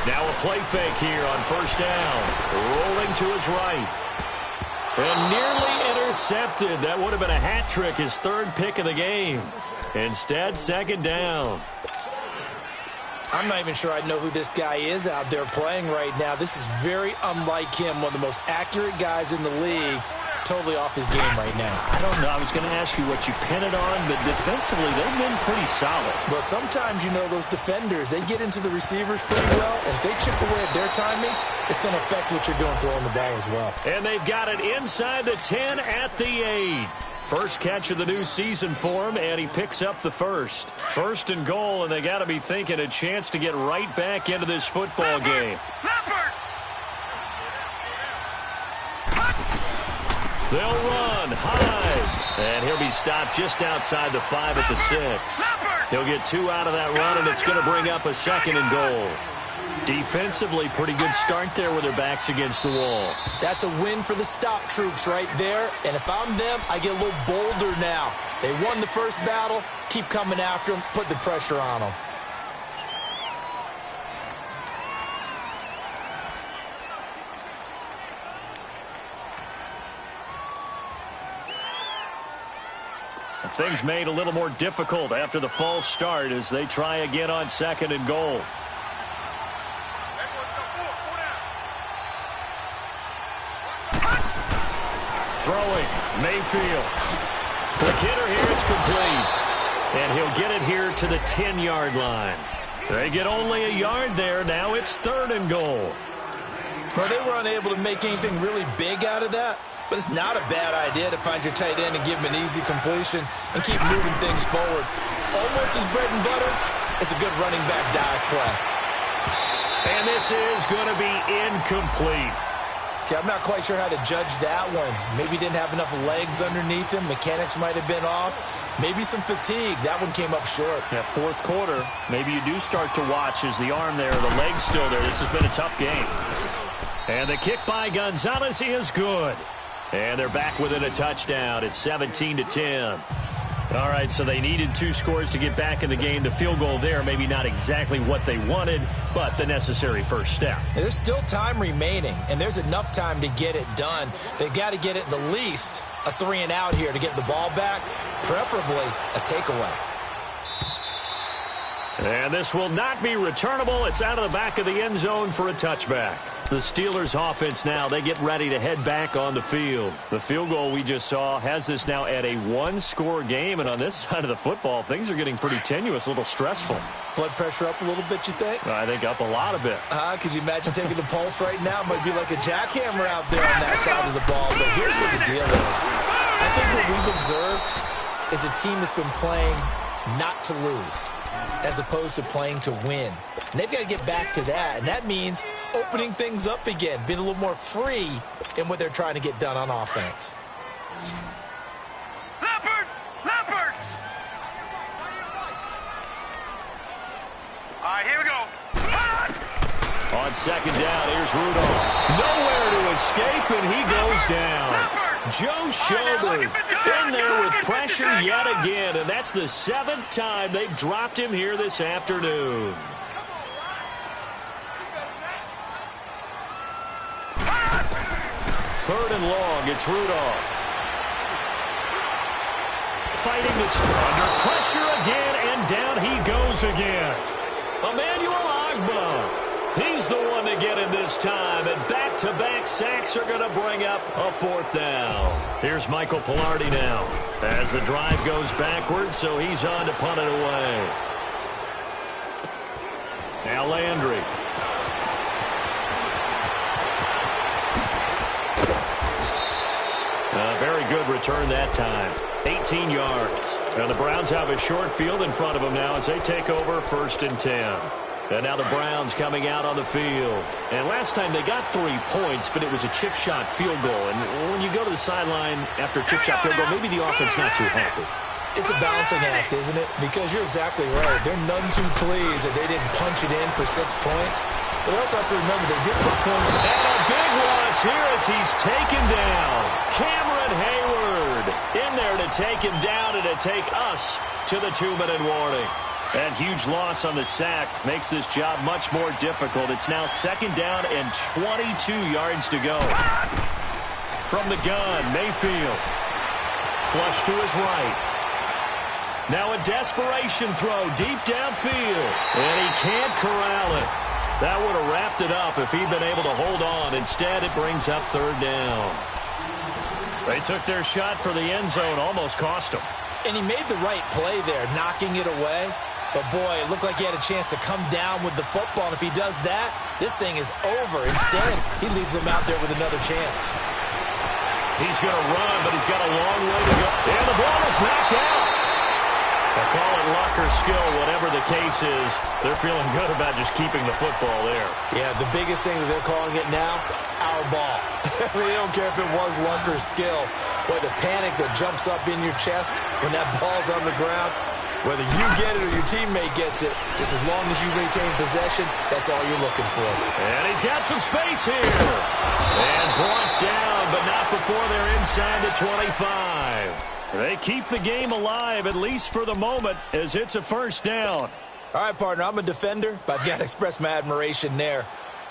Now a play fake here on first down. Rolling to his right. And nearly intercepted. That would have been a hat trick, his third pick of the game. Instead, second down. I'm not even sure I know who this guy is out there playing right now. This is very unlike him, one of the most accurate guys in the league. Totally off his game right now. I don't know. I was going to ask you what you pin it on, but defensively, they've been pretty solid. Well, sometimes, you know, those defenders, they get into the receivers pretty well, and if they chip away at their timing, it's going to affect what you're doing throwing the ball as well. And they've got it inside the 10 at the 8. First catch of the new season for him, and he picks up the first. First and goal, and they got to be thinking a chance to get right back into this football game. They'll run high, and he'll be stopped just outside the 5 at the 6. He'll get 2 out of that run, and it's going to bring up a second and goal. Defensively, pretty good start there with their backs against the wall. That's a win for the stop troops right there, and if I'm them, I get a little bolder now. They won the first battle, keep coming after them, put the pressure on them. Things made a little more difficult after the false start as they try again on second and goal. Throwing, Mayfield. Quick hitter here, it's complete. And he'll get it here to the 10-yard line. They get only a yard there. Now it's third and goal. Well, they were unable to make anything really big out of that. But it's not a bad idea to find your tight end and give him an easy completion and keep moving things forward. Almost his bread and butter. It's a good running back dive play. And this is going to be incomplete. See, I'm not quite sure how to judge that one. Maybe didn't have enough legs underneath him. Mechanics might have been off. Maybe some fatigue. That one came up short. Yeah, fourth quarter, maybe you do start to watch as the arm there, the leg's still there. This has been a tough game. And the kick by Gonzalez is good. And they're back within a touchdown. It's 17-10. All right, so they needed 2 scores to get back in the game. The field goal there, maybe not exactly what they wanted, but the necessary first step. There's still time remaining, and there's enough time to get it done. They've got to get it the least a 3-and-out here to get the ball back, preferably a takeaway. And this will not be returnable. It's out of the back of the end zone for a touchback. The Steelers offense now, they get ready to head back on the field. The field goal we just saw has this now at a 1-score game, and on this side of the football, things are getting pretty tenuous, a little stressful. Blood pressure up a little bit, you think? I think up a lot of bit. Could you imagine taking the pulse right now? It might be like a jackhammer out there on that side of the ball, but here's what the deal is. I think what we've observed is a team that's been playing not to lose, as opposed to playing to win. And they've got to get back to that, and that means opening things up again, being a little more free in what they're trying to get done on offense. Leopard! Leopard! All right, here we go. On second down, here's Rudolph. Nowhere to escape, and he goes down. Leopard! Joe Schobert in there with pressure yet again, and that's the 7th time they've dropped him here this afternoon. Third and long, it's Rudolph. Fighting this under pressure again, and down he goes again. Emmanuel Ogbah. He's the one to get in this time, and back-to-back sacks are going to bring up a 4th down. Here's Michael Pilardi now as the drive goes backwards, so he's on to punt it away. Now Landry. A very good return that time. 18 yards. Now the Browns have a short field in front of them now as they take over 1st and 10. And now the Browns coming out on the field. And last time they got 3 points, but it was a chip shot field goal. And when you go to the sideline after a chip shot field goal, maybe the offense not too happy. It's a balancing act, isn't it? Because you're exactly right. They're none too pleased that they didn't punch it in for 6 points. But we also have to remember they did put points. And a big loss here as he's taken down. Cameron Hayward in there to take him down and to take us to the 2-minute warning. That huge loss on the sack makes this job much more difficult. It's now 2nd down and 22 yards to go. From the gun, Mayfield. Flush to his right. Now a desperation throw deep downfield. And he can't corral it. That would have wrapped it up if he'd been able to hold on. Instead, it brings up 3rd down. They took their shot for the end zone, almost cost him. And he made the right play there, knocking it away. But, boy, it looked like he had a chance to come down with the football. And if he does that, this thing is over. Instead, he leaves him out there with another chance. He's going to run, but he's got a long way to go. And the ball is knocked out. They'll call it luck or skill, whatever the case is. They're feeling good about just keeping the football there. Yeah, the biggest thing that they're calling it now, our ball. They don't care if it was luck or skill. But the panic that jumps up in your chest when that ball's on the ground, whether you get it or your teammate gets it, just as long as you retain possession, that's all you're looking for. And he's got some space here. And brought down, but not before they're inside the 25. They keep the game alive, at least for the moment, as it's a 1st down. All right, partner, I'm a defender, but I've got to express my admiration there.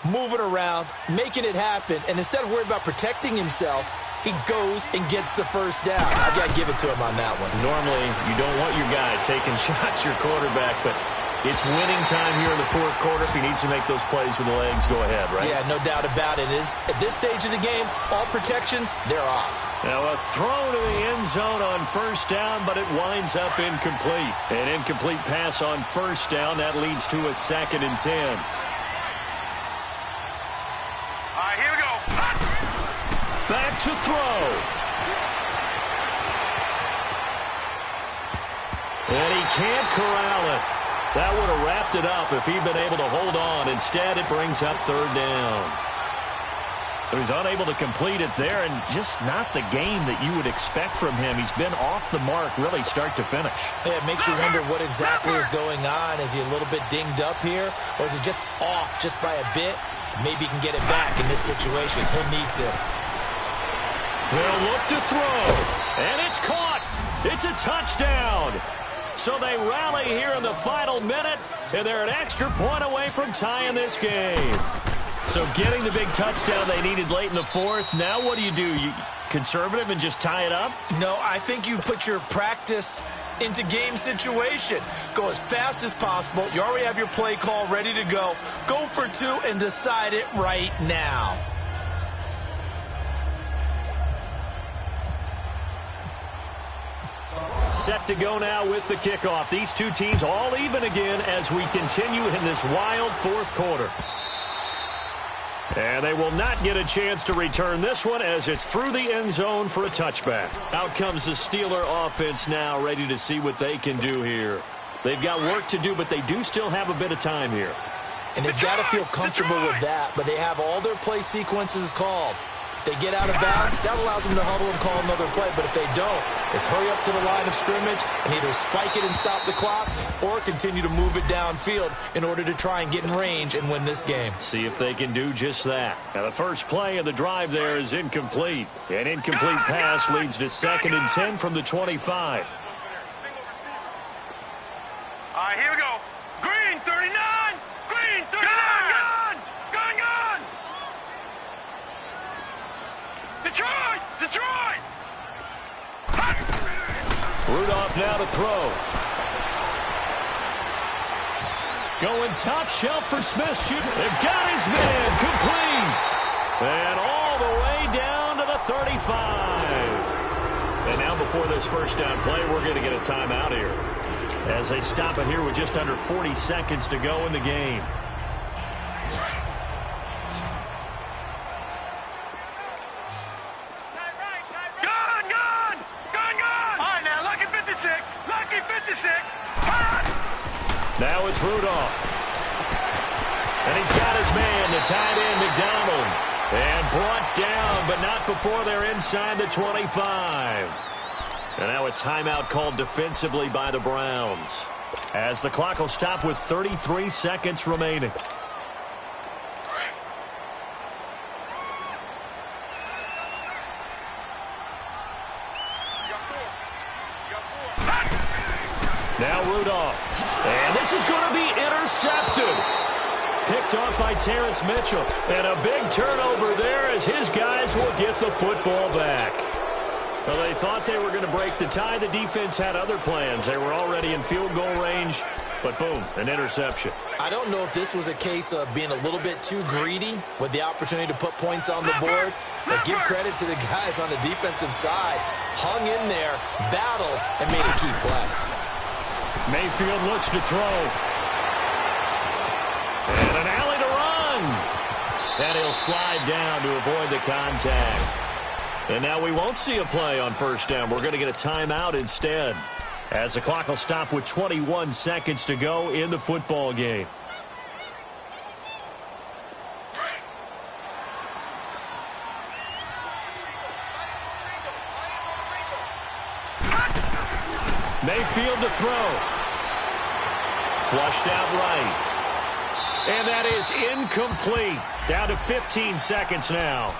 Moving around, making it happen, and instead of worrying about protecting himself, he goes and gets the 1st down. I've got to give it to him on that one. Normally, you don't want your guy taking shots, your quarterback, but it's winning time here in the 4th quarter. If he needs to make those plays with the legs, go ahead, right? Yeah, no doubt about it. At this stage of the game, all protections, they're off. Now a throw to the end zone on 1st down, but it winds up incomplete. An incomplete pass on 1st down. That leads to a 2nd and 10. All right, here we go. Back to throw. And he can't corral it. That would have wrapped it up if he'd been able to hold on. Instead, it brings up 3rd down. So he's unable to complete it there, and just not the game that you would expect from him. He's been off the mark really start to finish. Yeah, it makes you wonder what exactly is going on. Is he a little bit dinged up here, or is he just off just by a bit? Maybe he can get it back in this situation. He'll need to. They'll look to throw, and it's caught. It's a touchdown. So they rally here in the final minute, and they're an extra point away from tying this game. So getting the big touchdown they needed late in the 4th. Now what do? You conservative and just tie it up? No, I think you put your practice into game situation. Go as fast as possible. You already have your play call ready to go. Go for 2 and decide it right now. Set to go now with the kickoff. These two teams all even again as we continue in this wild 4th quarter. And they will not get a chance to return this one as it's through the end zone for a touchback. Out comes the Steeler offense now, ready to see what they can do here. They've got work to do, but they do still have a bit of time here. And they've got to feel comfortable with that, but they have all their play sequences called. If they get out of bounds, that allows them to huddle and call another play. But if they don't, It's hurry up to the line of scrimmage and either spike it and stop the clock or continue to move it downfield in order to try and get in range and win this game. See if they can do just that. Now, the first play of the drive there is incomplete. An incomplete pass leads to 2nd and 10 from the 25. All right, here we go. Green, 39. Green, 39. Gun. Detroit. Rudolph now to throw. Going top shelf for Smith. Shooting. They've got his man. Complete. And all the way down to the 35. And now before this first down play, we're going to get a timeout here, as they stop it here with just under 40 seconds to go in the game. Gun. All right, now, lucky 56. Now it's Rudolph. And he's got his man, the tight end, McDonald. And brought down, but not before they're inside the 25. And now a timeout called defensively by the Browns, as the clock will stop with 33 seconds remaining. Now Rudolph. And this is going to be intercepted. Picked off by Terrence Mitchell. And a big turnover there as his guys will get the football back. So they thought they were going to break the tie. The defense had other plans. They were already in field goal range. But boom, an interception. I don't know if this was a case of being a little bit too greedy with the opportunity to put points on the board. But give credit to the guys on the defensive side. Hung in there, battled, and made a key play. Mayfield looks to throw. And an alley to run. And he'll slide down to avoid the contact. And now we won't see a play on first down. We're going to get a timeout instead, as the clock will stop with 21 seconds to go in the football game. Mayfield to throw. Flushed out right. And that is incomplete. Down to 15 seconds now.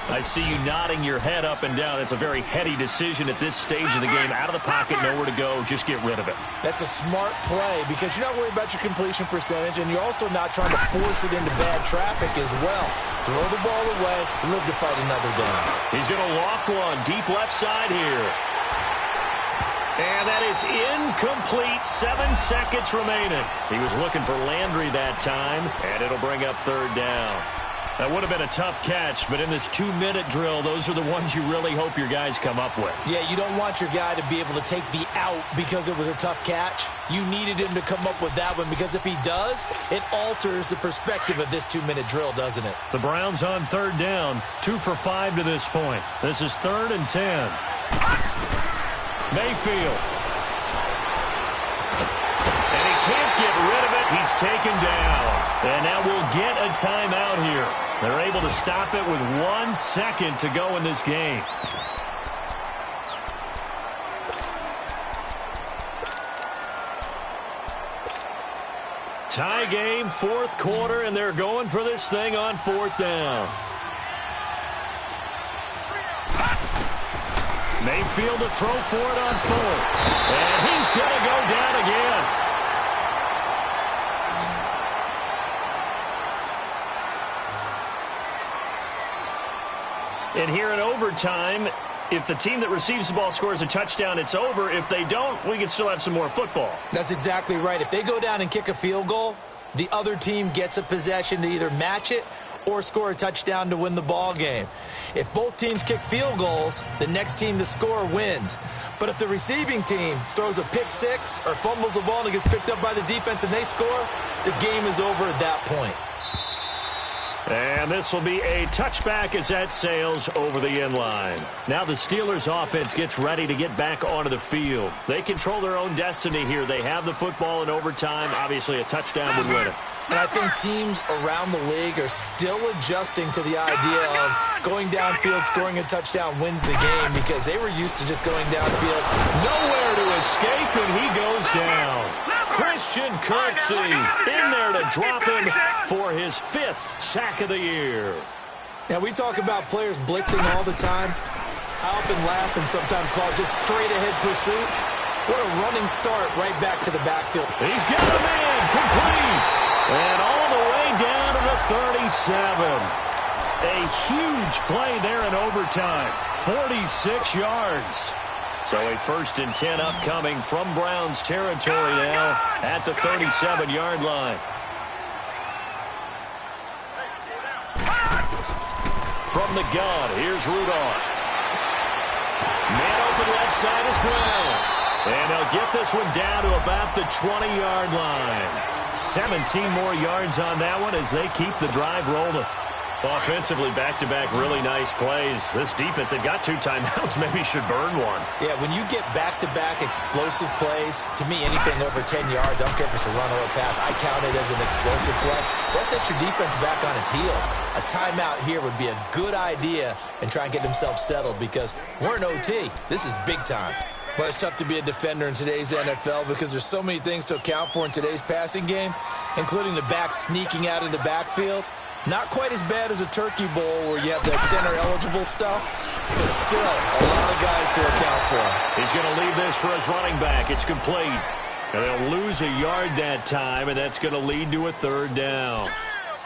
I see you nodding your head up and down. It's a very heady decision at this stage of the game. Out of the pocket, nowhere to go. Just get rid of it. That's a smart play because you're not worried about your completion percentage, and you're also not trying to force it into bad traffic as well. Throw the ball away, live to fight another down. He's going to loft one deep left side here. And that is incomplete. 7 seconds remaining. He was looking for Landry that time, and it'll bring up third down. That would have been a tough catch, but in this 2-minute drill, those are the ones you really hope your guys come up with. Yeah, you don't want your guy to be able to take the out because it was a tough catch. You needed him to come up with that one, because if he does, it alters the perspective of this 2-minute drill, doesn't it? The Browns on third down, 2 for 5 to this point. This is 3rd and 10. Mayfield. And he can't get rid of it. He's taken down. And now we'll get a timeout here. They're able to stop it with 1 second to go in this game. Tie game, 4th quarter, and they're going for this thing on 4th down. Mayfield to throw for it on 4th. And he's going to go down again. And here in overtime, if the team that receives the ball scores a touchdown, it's over. If they don't, we can still have some more football. That's exactly right. If they go down and kick a field goal, the other team gets a possession to either match it or score a touchdown to win the ball game. If both teams kick field goals, the next team to score wins. But if the receiving team throws a pick six or fumbles the ball and it gets picked up by the defense and they score, the game is over at that point. And this will be a touchback as that sails over the end line. Now the Steelers offense gets ready to get back onto the field. They control their own destiny here. They have the football in overtime. Obviously, a touchdown would win it. And I think teams around the league are still adjusting to the idea of going downfield, scoring a touchdown wins the game because they were used to just going downfield. Nowhere to escape, and he goes down. Christian Kirksey in there to drop him for his 5th sack of the year. Now, we talk about players blitzing all the time. I often laugh and sometimes call it just straight-ahead pursuit. What a running start right back to the backfield. He's got a man complete. And all the way down to the 37. A huge play there in overtime. 46 yards. So a 1st and 10 upcoming from Browns territory now at the 37-yard line. From the gun, here's Rudolph. Man open left side is Brown. And they'll get this one down to about the 20-yard line. 17 more yards on that one as they keep the drive rolling. Offensively, back-to-back really nice plays. This defense, they've got 2 timeouts, maybe should burn one. Yeah, when you get back-to-back explosive plays, to me, anything over 10 yards, I don't care if it's a run or a pass, I count it as an explosive play. That sets your defense back on its heels. A timeout here would be a good idea and try and get themselves settled because we're in OT. This is big time. Well, it's tough to be a defender in today's NFL because there's so many things to account for in today's passing game, including the back sneaking out of the backfield. Not quite as bad as a turkey bowl where you have that center-eligible stuff, but still a lot of guys to account for. He's going to leave this for his running back. It's complete. And they'll lose a yard that time, and that's going to lead to a 3rd down.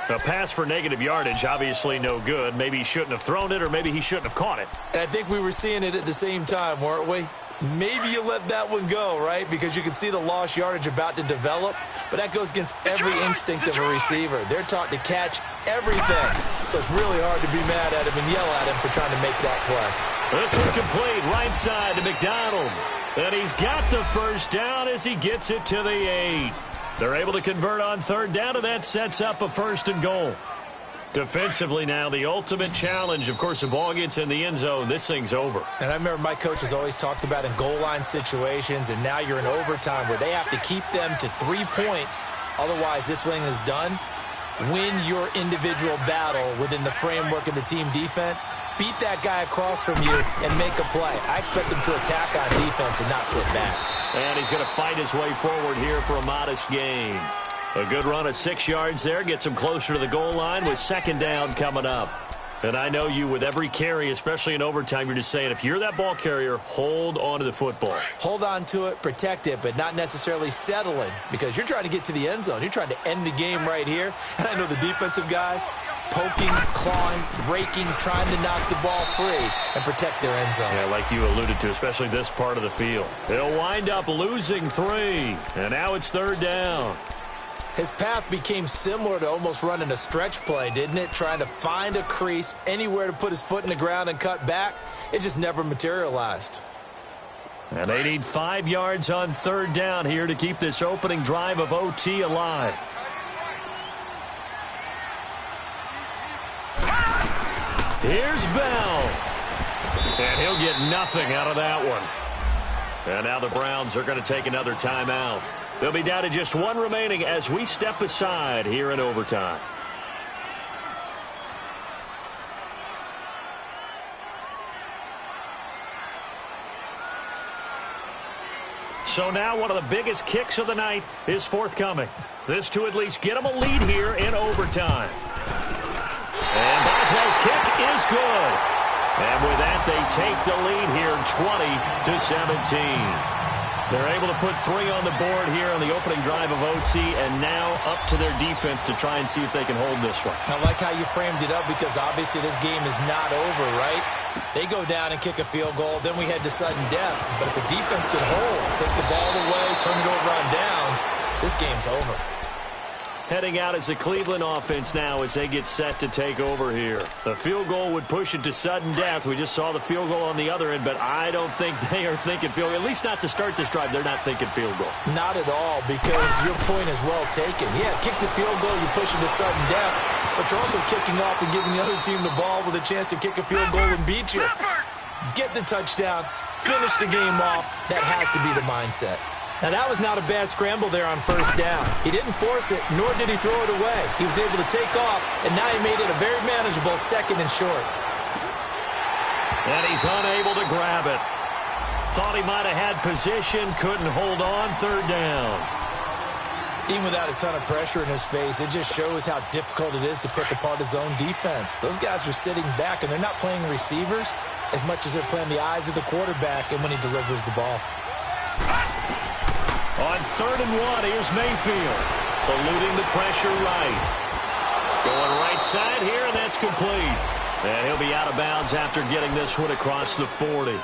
A pass for negative yardage, obviously no good. Maybe he shouldn't have thrown it, or maybe he shouldn't have caught it. And I think we were seeing it at the same time, weren't we? Maybe you let that one go, right? Because you can see the lost yardage about to develop. But that goes against every instinct of a receiver. They're taught to catch everything. So it's really hard to be mad at him and yell at him for trying to make that play. This one complete, right side to McDonald. And he's got the 1st down as he gets it to the 8. They're able to convert on 3rd down, and that sets up a 1st and goal. Defensively now, the ultimate challenge. Of course, the ball gets in the end zone. This thing's over. And I remember my coaches always talked about in goal line situations, and now you're in overtime where they have to keep them to 3 points. Otherwise, this thing is done. Win your individual battle within the framework of the team defense. Beat that guy across from you and make a play. I expect them to attack on defense and not sit back. And he's going to fight his way forward here for a modest gain. A good run of 6 yards there gets him closer to the goal line with 2nd down coming up. And I know you, with every carry, especially in overtime, you're just saying, if you're that ball carrier, hold on to the football. Hold on to it, protect it, but not necessarily settle it because you're trying to get to the end zone. You're trying to end the game right here. And I know the defensive guys poking, clawing, raking, trying to knock the ball free and protect their end zone. Yeah, like you alluded to, especially this part of the field. They'll wind up losing 3, and now it's 3rd down. His path became similar to almost running a stretch play, didn't it? Trying to find a crease, anywhere to put his foot in the ground and cut back. It just never materialized. And they need 5 yards on 3rd down here to keep this opening drive of OT alive. Here's Bell. And he'll get nothing out of that one. And now the Browns are going to take another timeout. They'll be down to just 1 remaining as we step aside here in overtime. So now one of the biggest kicks of the night is forthcoming. This to at least get them a lead here in overtime. And Boswell's kick is good. And with that, they take the lead here 20-17. They're able to put 3 on the board here on the opening drive of OT, and now up to their defense to try and see if they can hold this one. I like how you framed it up because obviously this game is not over, right? They go down and kick a field goal, then we head to sudden death. But if the defense can hold, take the ball away, turn it over on downs, this game's over. Heading out as the Cleveland offense now as they get set to take over here. The field goal would push it to sudden death. We just saw the field goal on the other end, but I don't think they are thinking field goal. At least not to start this drive. They're not thinking field goal. Not at all, because your point is well taken. Yeah, kick the field goal, you push it to sudden death, but you're also kicking off and giving the other team the ball with a chance to kick a field goal and beat you. Get the touchdown, finish the game off. That has to be the mindset. Now, that was not a bad scramble there on first down. He didn't force it, nor did he throw it away. He was able to take off, and now he made it a very manageable 2nd and short. And he's unable to grab it. Thought he might have had position, couldn't hold on, 3rd down. Even without a ton of pressure in his face, it just shows how difficult it is to pick apart his own defense. Those guys are sitting back, and they're not playing receivers as much as they're playing the eyes of the quarterback and when he delivers the ball. On 3rd and 1, here's Mayfield. Eluding the pressure right. Going right side here, and that's complete. And he'll be out of bounds after getting this one across the 40.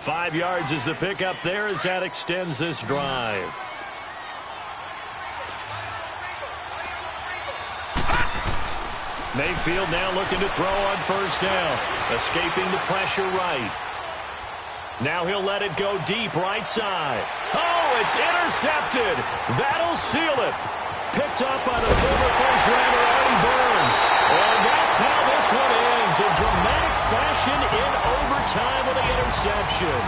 5 yards is the pickup there as that extends this drive. Mayfield now looking to throw on first down. Escaping the pressure right. Now he'll let it go deep right side. Oh, it's intercepted. That'll seal it. Picked up by the former first-rounder Artie Burns. And that's how this one ends. In dramatic fashion in overtime with the interception.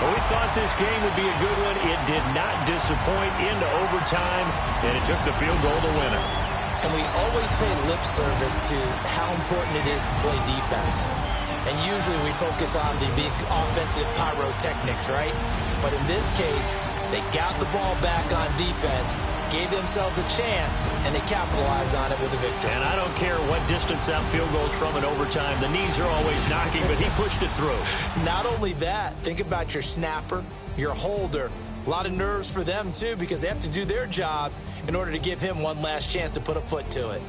Well, we thought this game would be a good one. It did not disappoint into overtime, and it took the field goal to win it. And we always pay lip service to how important it is to play defense. And usually we focus on the big offensive pyrotechnics, right? But in this case, they got the ball back on defense, gave themselves a chance, and they capitalized on it with a victory. And I don't care what distance that field goes from in overtime. The knees are always knocking, but he pushed it through. Not only that, think about your snapper, your holder. A lot of nerves for them, too, because they have to do their job in order to give him one last chance to put a foot to it.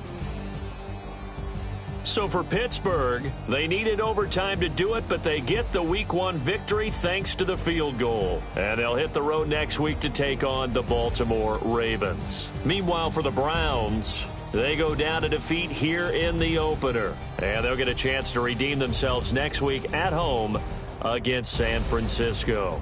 So for Pittsburgh, they needed overtime to do it, but they get the Week 1 victory thanks to the field goal. And they'll hit the road next week to take on the Baltimore Ravens. Meanwhile, for the Browns, they go down to defeat here in the opener. And they'll get a chance to redeem themselves next week at home against San Francisco.